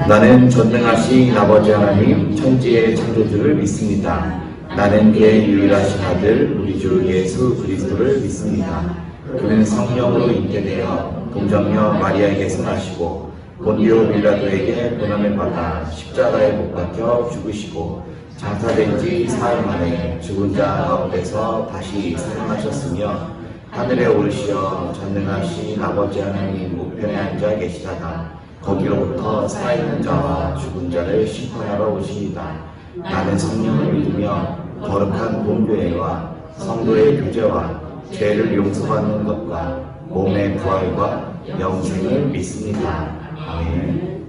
나는 전능하신 아버지 하나님 천지의 창조주를 믿습니다. 나는 그의 유일하신 아들 우리 주 예수 그리스도를 믿습니다. 그는 성령으로 잉태되어 동정녀 마리아에게서 나시고 본디오 빌라도에게 고난을 받아 십자가에 못 박혀 죽으시고 장사된 지 사흘 만에 죽은 자 가운데서 다시 살아나셨으며 하늘에 오르시어 전능하신 아버지 하나님 우편에 앉아 계시다가 거기로부터 살아있는 자와 죽은 자를 심판하러 오십니다. 나는 성령을 믿으며 거룩한 공교회와 성도의 교제와 죄를 용서받는 것과 몸의 부활과 영생을 믿습니다. 아멘.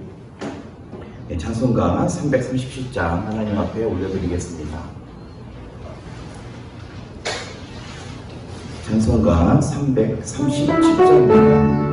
네, 찬송가 337장 하나님 앞에 올려드리겠습니다. 찬송가 337장입니다.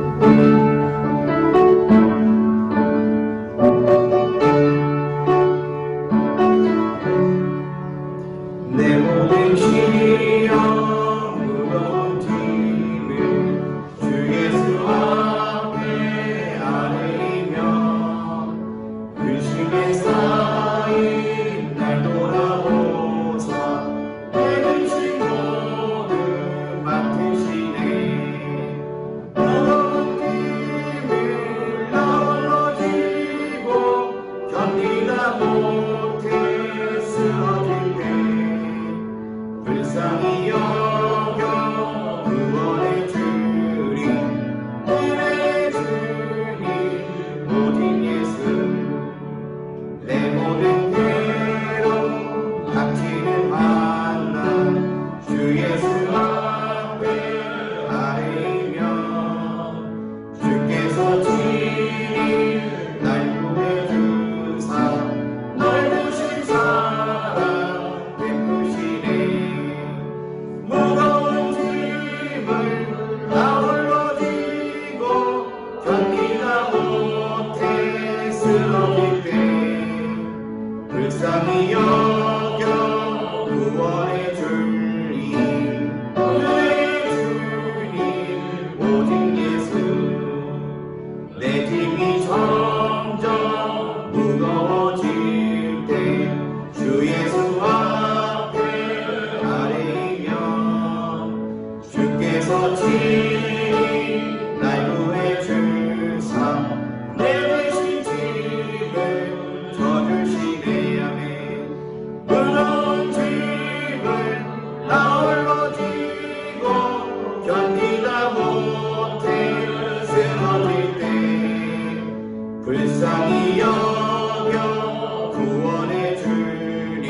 불쌍히 여겨 구원의 주님,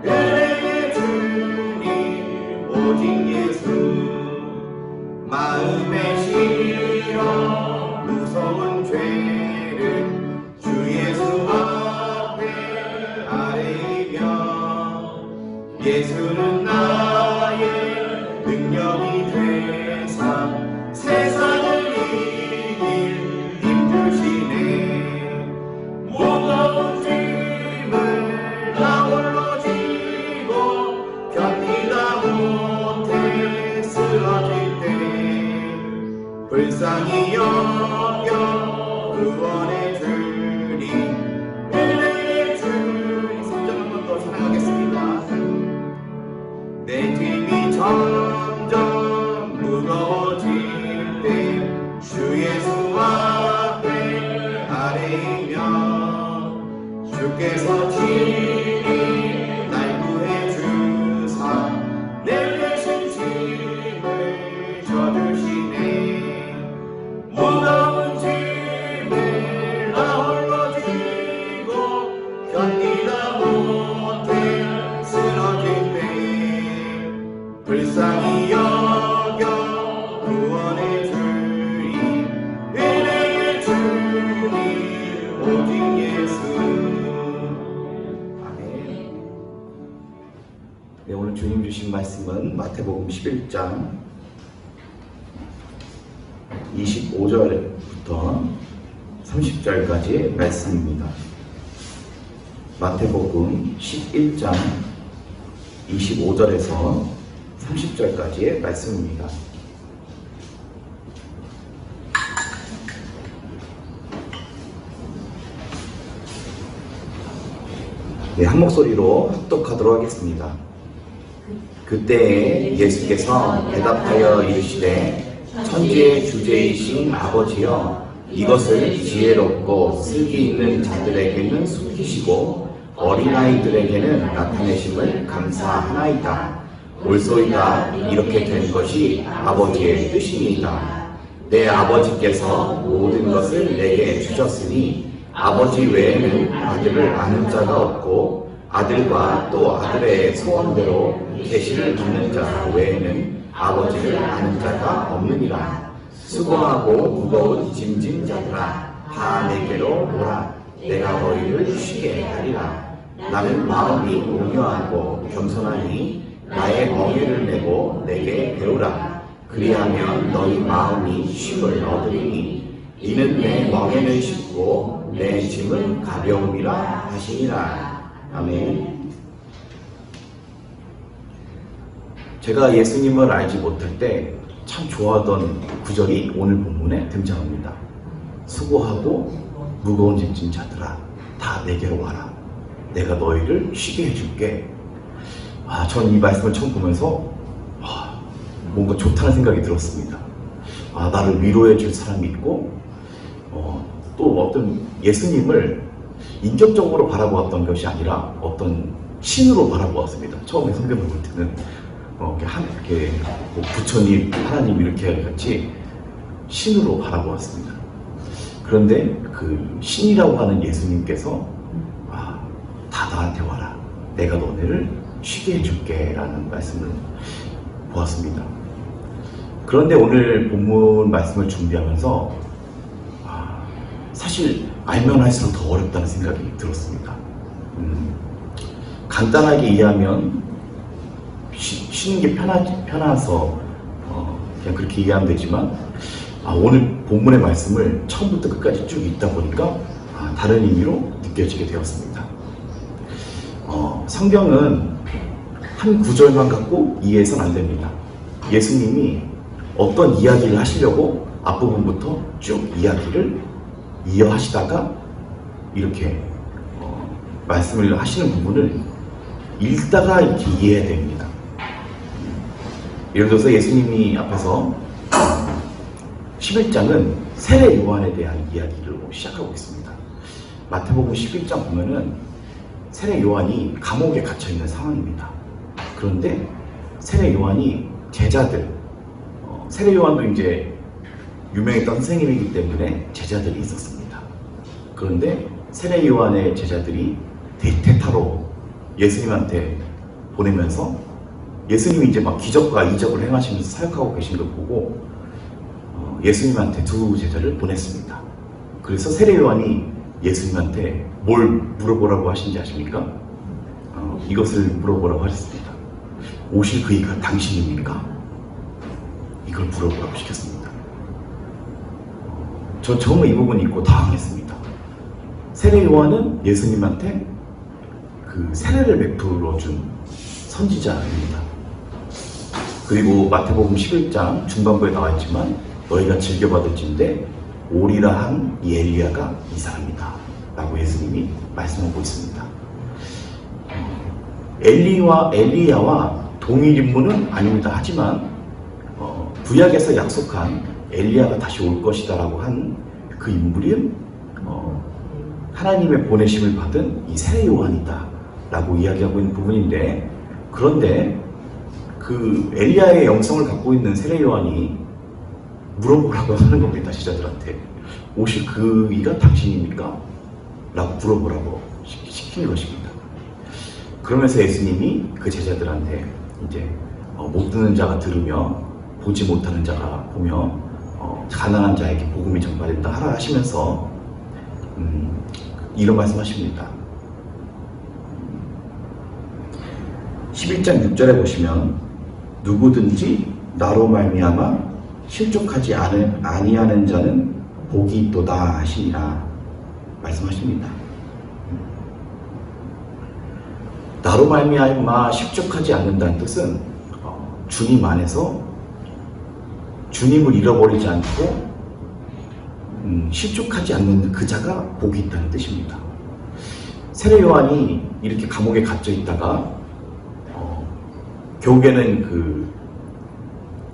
은혜의 주님, 오직 예수. 마음에 실어 무서운 죄를 주 예수 앞에 아뢰며, 예수는 나의 능력이 되사 세상을 불쌍히 여겨 구원의 주님, 은혜의 주님. 3절 한 번 더 찬양하겠습니다. 내 짐이 점점 무거워질 때 주 예수 앞에 아뢰며, 주께서 친히 날 구해 주사 내 대신 짐을 져주시네. 무거운 짐을 나 홀로 지고 견디다 못해 쓰러질 때 불쌍히 여겨 구원의 주님, 은혜의 주님, 오직 예수. 아멘. 네, 오늘 주님 주신 말씀은 마태복음 11장 25절부터 30절까지의 말씀입니다. 마태복음 11장 25절에서 30절까지의 말씀입니다. 네, 한 목소리로 합독하도록 하겠습니다. 그때 예수께서 대답하여 이르시되 천지의 주제이신 아버지여 이것을 지혜롭고 슬기 있는 자들에게는 숨기시고 어린아이들에게는 나타내심을 감사하나이다. 올소이다. 이렇게 된 것이 아버지의 뜻이니이다. 내 아버지께서 모든 것을 내게 주셨으니 아버지 외에는 아들을 아는 자가 없고 아들과 또 아들의 소원대로 계시를 받는 자 외에는 아버지를 아는 자가 없느니라. 수고하고 무거운 짐진 자들아 다 내게로 오라. 내가 너희를 쉬게 하리라. 나는 마음이 온유하고 겸손하니 나의 멍에를 메고 내게 배우라. 그리하면 너희 마음이 쉼을 얻으리니 이는 내 멍에는 쉽고 내 짐은 가벼움이라 하시니라. 아멘. 제가 예수님을 알지 못할 때 참 좋아하던 구절이 오늘 본문에 등장합니다. 수고하고 무거운 짐진 자들아 다 내게로 와라. 내가 너희를 쉬게 해줄게. 전 이 말씀을 처음 보면서 뭔가 좋다는 생각이 들었습니다. 나를 위로해 줄 사람이 있고 또 어떤 예수님을 인격적으로 바라보았던 것이 아니라 어떤 신으로 바라보았습니다. 처음에 성경을 볼 때는 이렇게 부처님, 하나님 이렇게 같이 신으로 바라보았습니다. 그런데 그 신이라고 하는 예수님께서 다 나한테 와라. 내가 너네를 쉬게 해줄게 라는 말씀을 보았습니다. 그런데 오늘 본문 말씀을 준비하면서 사실 알면 할수록 더 어렵다는 생각이 들었습니다. 간단하게 이해하면 쉬는 게 편해서 그냥 그렇게 이해하면 되지만 오늘 본문의 말씀을 처음부터 끝까지 쭉 읽다 보니까 다른 의미로 느껴지게 되었습니다. 성경은 한 구절만 갖고 이해해서는 안 됩니다. 예수님이 어떤 이야기를 하시려고 앞부분부터 쭉 이야기를 이어하시다가 이렇게 말씀을 하시는 부분을 읽다가 이렇게 이해해야 됩니다. 예를 들어서 예수님이 앞에서 11장은 세례 요한에 대한 이야기를 시작하고 있습니다. 마태복음 11장 보면은 세례 요한이 감옥에 갇혀 있는 상황입니다. 그런데 세례 요한이 제자들, 세례 요한도 이제 유명했던 선생님이기 때문에 제자들이 있었습니다. 그런데 세례 요한의 제자들이 대타로 예수님한테 보내면서 예수님이 이제 막 기적과 이적을 행하시면서 사역하고 계신 걸 보고 예수님한테 두 제자를 보냈습니다. 그래서 세례 요한이 예수님한테 뭘 물어보라고 하신지 아십니까? 이것을 물어보라고 하셨습니다. 오실 그이가 당신입니까? 이걸 물어보라고 시켰습니다. 저 처음에 이 부분 읽고 당황했습니다. 세례 요한은 예수님한테 그 세례를 베풀어 준 선지자입니다. 그리고 마태복음 11장 중반부에 나와 있지만 너희가 즐겨받을진대 오리라 한 이 엘리야가 이 사람이다 라고 예수님이 말씀하고 있습니다. 엘리야와 동일 인물은 아닙니다. 하지만 구약에서 약속한 엘리야가 다시 올 것이다 라고 한 그 인물이 하나님의 보내심을 받은 이 세례 요한이다 라고 이야기하고 있는 부분인데, 그런데 그 엘리야의 영성을 갖고 있는 세례 요한이 물어보라고 하는 겁니다. 제자들한테 오실 그이가 당신입니까? 라고 물어보라고 시킨 것입니다. 그러면서 예수님이 그 제자들한테 이제 못 듣는 자가 들으며 보지 못하는 자가 보며 가난한 자에게 복음이 전파된다 하라 하시면서 이런 말씀하십니다. 11장 6절에 보시면 누구든지 나로 말미암아 실족하지 아니하는 자는 복이 있도다 하시니라 말씀하십니다. 나로 말미암아 실족하지 않는다는 뜻은 주님 안에서 주님을 잃어버리지 않고 실족하지 않는 그 자가 복이 있다는 뜻입니다. 세례 요한이 이렇게 감옥에 갇혀 있다가 결국에는 그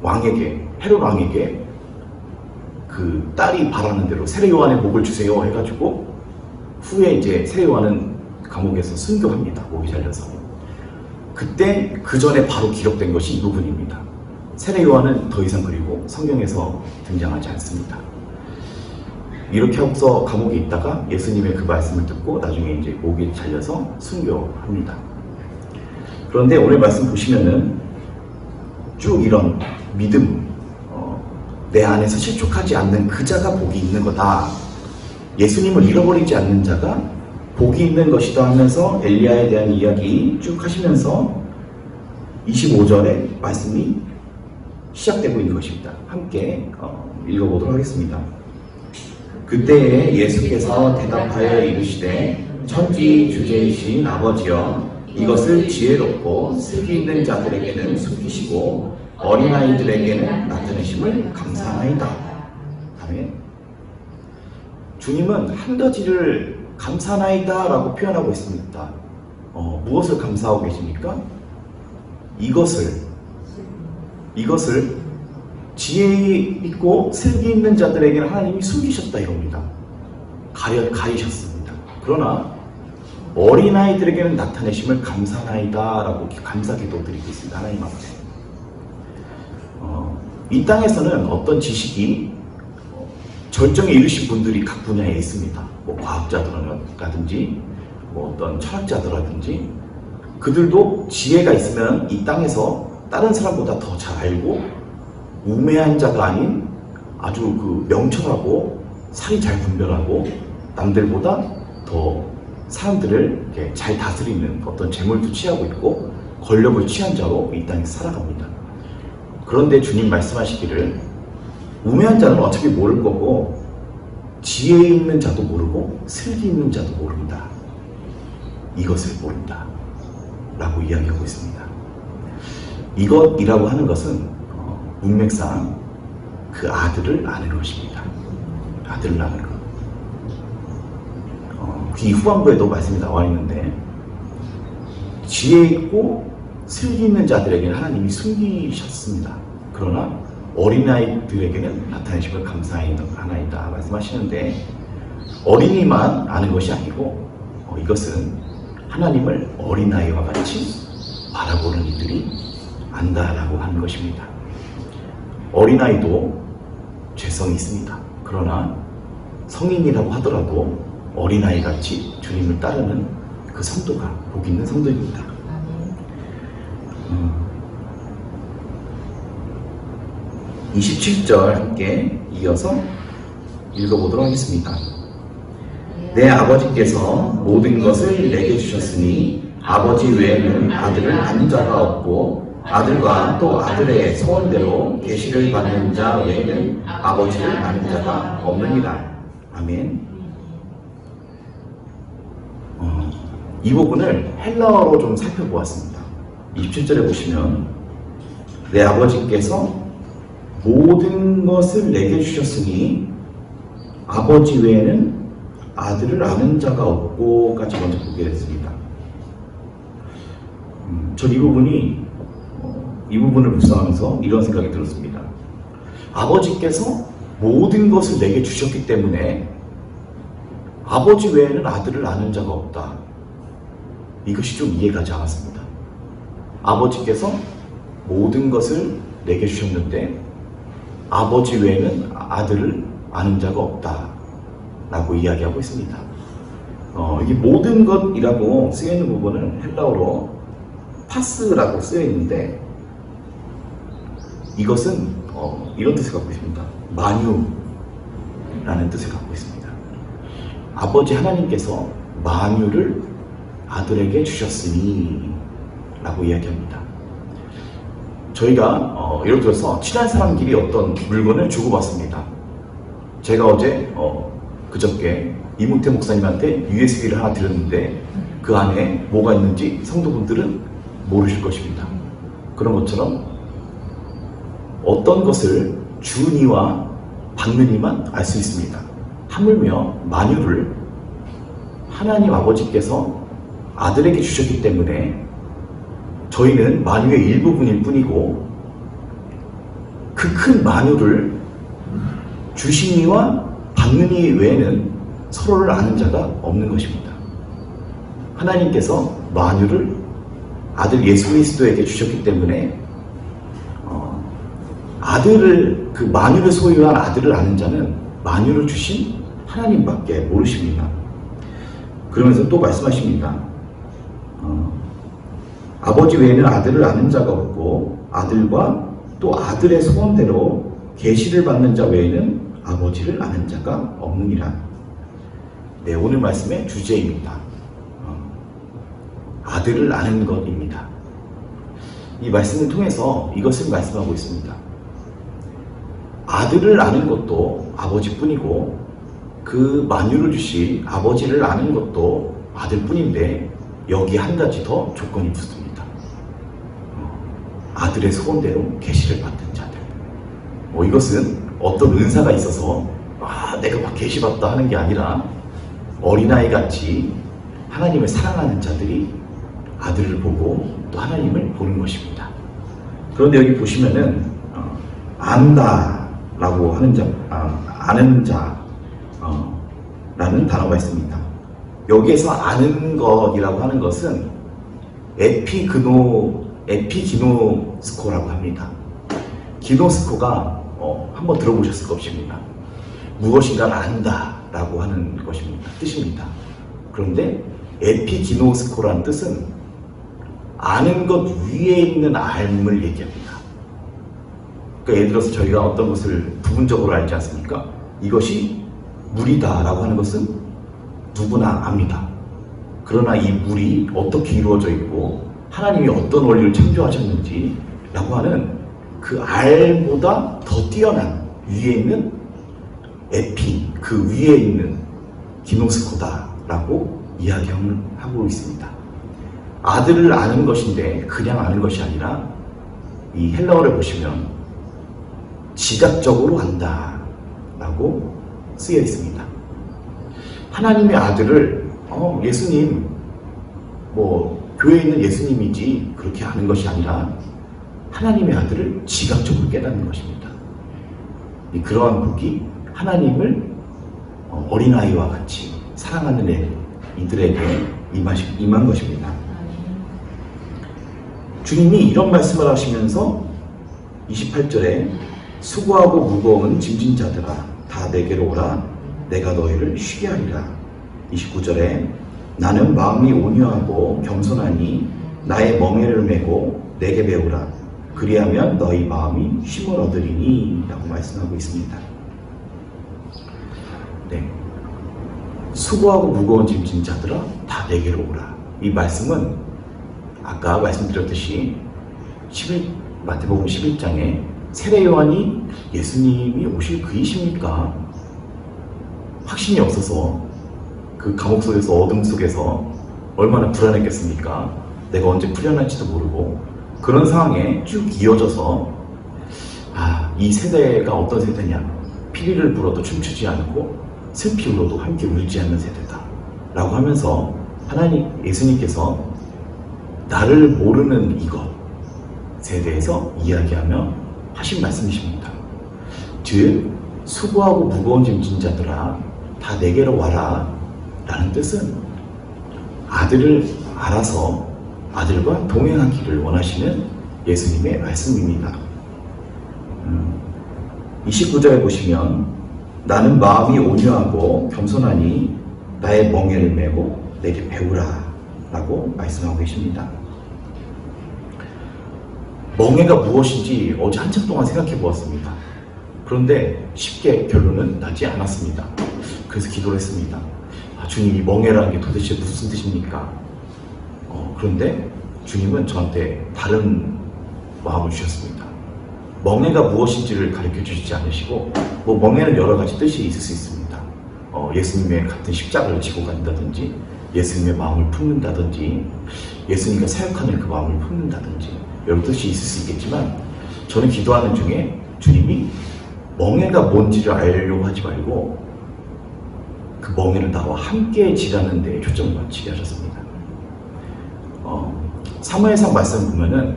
왕에게, 헤롯 왕에게 그 딸이 바라는 대로 세례 요한의 목을 주세요 해가지고 후에 이제 세례 요한은 감옥에서 순교합니다. 목이 잘려서. 그때 그 전에 바로 기록된 것이 이 부분입니다. 세례 요한은 더 이상 그리고 성경에서 등장하지 않습니다. 이렇게 하고서 감옥에 있다가 예수님의 그 말씀을 듣고 나중에 이제 목이 잘려서 순교합니다. 그런데 오늘 말씀 보시면은 쭉 이런 믿음, 내 안에서 실족하지 않는 그 자가 복이 있는 거다. 예수님을 잃어버리지 않는 자가 복이 있는 것이다 하면서 엘리야에 대한 이야기 쭉 하시면서 25절에 말씀이 시작되고 있는 것입니다. 함께 읽어보도록 하겠습니다. 그때에 예수께서 대답하여 이르시되 천지 주제이신 아버지여 이것을 지혜롭고 슬기 있는 자들에게는 숨기시고 어린아이들에게는 나타내심을 감사하나이다. 아멘. 주님은 한 가지를 감사하나이다 라고 표현하고 있습니다. 무엇을 감사하고 계십니까? 이것을 지혜 있고 슬기 있는 자들에게는 하나님이 숨기셨다 이겁니다. 가리셨습니다. 그러나 어린아이들에게는 나타내심을 감사하나이다 라고 감사 기도 드리고 있습니다. 하나님 앞에. 이 땅에서는 어떤 지식이 절정에 이르신 분들이 각 분야에 있습니다. 뭐 과학자들이라든지 뭐 어떤 철학자들이라든지 그들도 지혜가 있으면 이 땅에서 다른 사람보다 더 잘 알고 우매한 자가 아닌 아주 그 명철하고 살이 잘 분별하고 남들보다 더 사람들을 이렇게 잘 다스리는 어떤 재물도 취하고 있고 권력을 취한 자로 이 땅에서 살아갑니다. 그런데 주님 말씀하시기를 우매한 자는 어차피 모를 거고 지혜 있는 자도 모르고 슬기 있는 자도 모른다. 이것을 모른다 라고 이야기하고 있습니다. 이것이라고 하는 것은 문맥상 그 아들을 아는 것입니다. 아들을 아는 것. 이 후반부에도 말씀이 나와 있는데 지혜 있고 슬기 있는 자들에게는 하나님이 숨기셨습니다. 그러나 어린아이들에게는 나타내심을 감사하나이다 말씀하시는데 어린이만 아는 것이 아니고 이것은 하나님을 어린아이와 같이 바라보는 이들이 안다라고 하는 것입니다. 어린아이도 죄성이 있습니다. 그러나 성인이라고 하더라도 어린아이 같이 주님을 따르는 그 성도가 복 있는 성도입니다. 27절 함께 이어서 읽어보도록 하겠습니다. 내 아버지께서 모든 것을 내게 주셨으니 아버지 외에는 아들을 아는 자가 없고 아들과 또 아들의 소원대로 계시를 받는 자 외에는 아버지를 아는 자가 없느니라. 아멘. 이 부분을 헬라어로 좀 살펴보았습니다. 27절에 보시면 내 아버지께서 모든 것을 내게 주셨으니 아버지 외에는 아들을 아는 자가 없고까지 먼저 보게 됐습니다. 전 이 부분을 묵상하면서 이런 생각이 들었습니다. 아버지께서 모든 것을 내게 주셨기 때문에 아버지 외에는 아들을 아는 자가 없다. 이것이 좀 이해가지 않았습니다. 아버지께서 모든 것을 내게 주셨는데 아버지 외에는 아들을 아는 자가 없다 라고 이야기하고 있습니다. 이게 모든 것이라고 쓰여있는 부분은 헬라어로 파스라고 쓰여있는데 이것은 이런 뜻을 갖고 있습니다. 만유라는 뜻을 갖고 있습니다. 아버지 하나님께서 만유를 아들에게 주셨으니 라고 이야기합니다. 저희가 예를 들어서 친한 사람끼리 어떤 물건을 주고받습니다. 제가 어제 그저께 이문태 목사님한테 USB를 하나 드렸는데 그 안에 뭐가 있는지 성도분들은 모르실 것입니다. 그런 것처럼 어떤 것을 주는 이와 받는 이만 알 수 있습니다. 하물며 만유를 하나님 아버지께서 아들에게 주셨기 때문에 저희는 만유의 일부분일 뿐이고 그 큰 만유를 주신 이와 받는 이 외에는 서로를 아는 자가 없는 것입니다. 하나님께서 만유를 아들 예수 그리스도에게 주셨기 때문에 아들을 그 만유를 소유한 아들을 아는 자는 만유를 주신 하나님밖에 모르십니다. 그러면서 또 말씀하십니다. 아버지 외에는 아들을 아는 자가 없고 아들과 또 아들의 소원대로 계시를 받는 자 외에는 아버지를 아는 자가 없느니라. 네, 오늘 말씀의 주제입니다. 아들을 아는 것입니다. 이 말씀을 통해서 이것을 말씀하고 있습니다. 아들을 아는 것도 아버지뿐이고 그 만유를 주신 아버지를 아는 것도 아들뿐인데 여기 한 가지 더 조건이 붙습니다. 아들의 소원대로 계시를 받는 자들. 이것은 어떤 은사가 있어서 내가 막 계시 받다 하는 게 아니라 어린아이 같이 하나님을 사랑하는 자들이 아들을 보고 또 하나님을 보는 것입니다. 그런데 여기 보시면은 안다라고 하는 자, 아는 자라는 단어가 있습니다. 여기에서 아는 것이라고 하는 것은 에피기노스코라고 합니다. 기노스코가 한번 들어보셨을 것입니다. 무엇인가를 안다라고 하는 것입니다. 뜻입니다. 그런데 에피기노스코라는 뜻은 아는 것 위에 있는 알을 얘기합니다. 그러니까 예를 들어서 저희가 어떤 것을 부분적으로 알지 않습니까? 이것이 물이다라고 하는 것은 누구나 압니다. 그러나 이 물이 어떻게 이루어져 있고 하나님이 어떤 원리를 창조하셨는지 라고 하는 그 알보다 더 뛰어난 위에 있는 그 위에 있는 기노스코다라고 이야기하고 있습니다. 아들을 아는 것인데 그냥 아는 것이 아니라 이 헬라어를 보시면 지각적으로 안다라고 쓰여 있습니다. 하나님의 아들을 예수님 교회에 있는 예수님이지 그렇게 아는 것이 아니라 하나님의 아들을 지각적으로 깨닫는 것입니다. 그러한 복이 하나님을 어린아이와 같이 사랑하는 이들에게 임한 것입니다. 주님이 이런 말씀을 하시면서 28절에 수고하고 무거운 짐진 자들아 다 내게로 오라 내가 너희를 쉬게 하리라. 29절에 나는 마음이 온유하고 겸손하니 나의 멍에를 메고 내게 배우라 그리하면 너희 마음이 쉼을 얻으리니 라고 말씀하고 있습니다. 네, 수고하고 무거운 짐진 자들아 다 내게로 오라. 이 말씀은 아까 말씀드렸듯이 마태복음 11장에 세례 요한이 예수님이 오실 그이십니까? 확신이 없어서 그 감옥 속에서 어둠 속에서 얼마나 불안했겠습니까? 내가 언제 풀려날지도 모르고 그런 상황에 쭉 이어져서 이 세대가 어떤 세대냐? 피리를 불어도 춤추지 않고 슬피 울어도 함께 울지 않는 세대다 라고 하면서 예수님께서 나를 모르는 이것에 대해서 이야기하며 하신 말씀이십니다. 즉 수고하고 무거운 짐진 자들아 다 내게로 와라 라는 뜻은 아들을 알아서 아들과 동행하기를 원하시는 예수님의 말씀입니다. 29절에 보시면 나는 마음이 온유하고 겸손하니 나의 멍에를 메고 내게 배우라 라고 말씀하고 계십니다. 멍에가 무엇인지 어제 한참 동안 생각해 보았습니다. 그런데 쉽게 결론은 나지 않았습니다. 그래서 기도를 했습니다. 주님이 멍에라는 게 도대체 무슨 뜻입니까? 그런데 주님은 저한테 다른 마음을 주셨습니다. 멍에가 무엇인지를 가르쳐 주시지 않으시고 멍에는 여러 가지 뜻이 있을 수 있습니다. 예수님의 같은 십자가를 지고 간다든지 예수님의 마음을 품는다든지 예수님과 사역하는 그 마음을 품는다든지 여러 뜻이 있을 수 있겠지만 저는 기도하는 중에 주님이 멍에가 뭔지를 알려고 하지 말고 그 멍에를 나와 함께 지라는 데 초점을 맞추게 하셨습니다. 사무엘상 말씀 보면은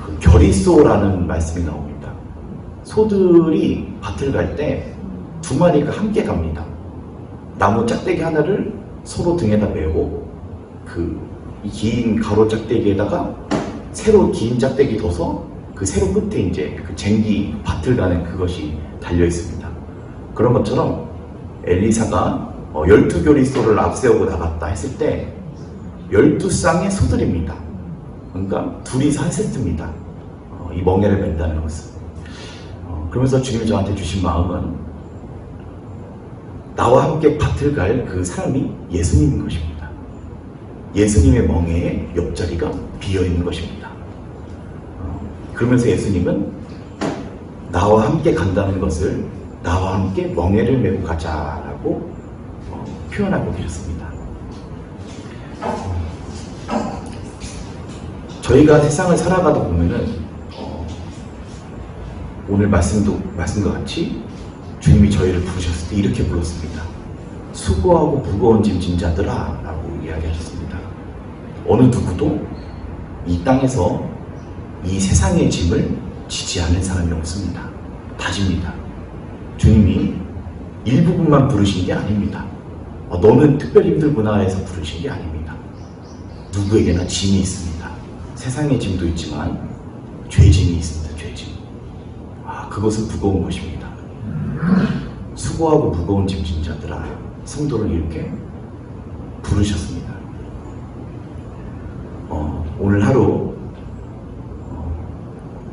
그 결의소라는 말씀이 나옵니다. 소들이 밭을 갈 때 두 마리가 함께 갑니다. 나무 짝대기 하나를 서로 등에다 메고 그 긴 가로 짝대기에다가 세로 긴 짝대기 둬서 그 세로 끝에 이제 그 쟁기 밭을 가는 그것이 달려 있습니다. 그런 것처럼 엘리사가 12교리소를 앞세우고 나갔다 했을 때 12쌍의 소들입니다. 그러니까 둘이서 한 세트입니다. 이 멍에를 맨다는 것은. 그러면서 주님이 저한테 주신 마음은 나와 함께 밭을 갈 그 사람이 예수님인 것입니다. 예수님의 멍에에 옆자리가 비어있는 것입니다. 그러면서 예수님은 나와 함께 간다는 것을 나와 함께 멍에를 메고 가자라고 표현하고 계셨습니다. 저희가 세상을 살아가다 보면은 오늘 말씀과 같이 주님이 저희를 부르셨을 때 이렇게 불렀습니다. 수고하고 무거운 짐 진 자들아 라고 이야기하셨습니다. 어느 누구도 이 땅에서 이 세상의 짐을 지지 않는 사람이 없습니다. 다 집니다. 주님이 일부분만 부르신 게 아닙니다. 너는 특별히 힘들구나 해서 부르신 게 아닙니다. 누구에게나 짐이 있습니다. 세상의 짐도 있지만 죄짐이 있습니다. 죄짐. 그것은 무거운 것입니다. 수고하고 무거운 짐진 자들아, 성도를 이렇게 부르셨습니다. 오늘 하루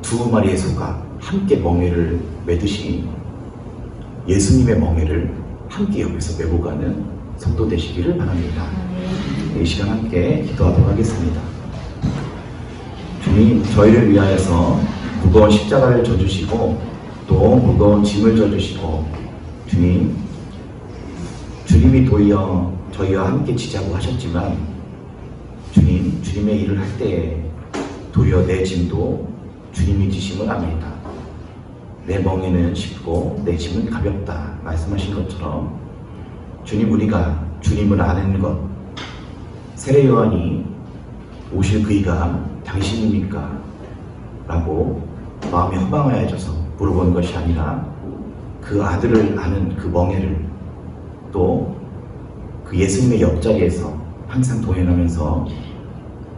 두 마리의 소가 함께 멍에를 매듯이 예수님의 멍에를 함께 여기서 메고 가는 성도 되시기를 바랍니다. 이 시간 함께 기도하도록 하겠습니다. 주님, 저희를 위하여서 무거운 십자가를 져주시고 또 무거운 짐을 져주시고 주님이 도리어 저희와 함께 지자고 하셨지만 주님의 일을 할 때에 도리어 내 짐도 주님이 지심을 압니다. 내 멍에는 쉽고 내 짐은 가볍다 말씀하신 것처럼 주님, 우리가 주님을 아는 것, 세례 요한이 오실 그이가 당신입니까? 라고 마음이 허망하여져서 물어본 것이 아니라 그 아들을 아는 그 멍에를 또 그 예수님의 옆자리에서 항상 동행하면서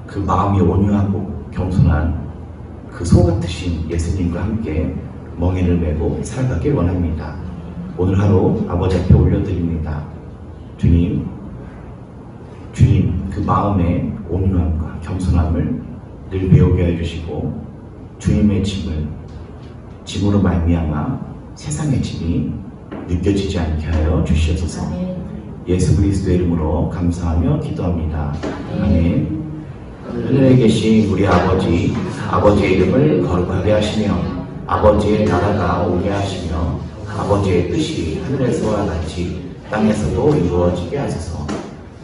그 마음이 온유하고 겸손한 그 소 같으신 예수님과 함께 멍에를 메고 살아가길 원합니다. 오늘 하루 아버지 앞에 올려드립니다. 주님 그 마음의 온유함과 겸손함을 늘 배우게 해주시고 주님의 짐으로 말미암아 세상의 짐이 느껴지지 않게 하여 주시옵소서. 예수 그리스도의 이름으로 감사하며 기도합니다. 아멘. 하늘에 계신 우리 아버지의 이름을 거룩하게 하시며 아버지의 나라가 오게 하시며 아버지의 뜻이 하늘에서와 같이 땅에서도 이루어지게 하소서.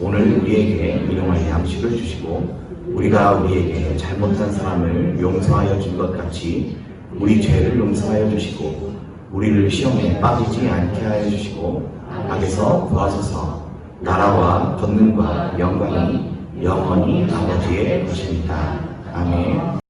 오늘 우리에게 일용할 양식을 주시고 우리가 우리에게 잘못한 사람을 용서하여 준 것 같이 우리 죄를 용서하여 주시고 우리를 시험에 빠지지 않게 하여 주시고 악에서 구하소서. 나라와 권능과 영광이 영원히 아버지의 것입니다. 아멘.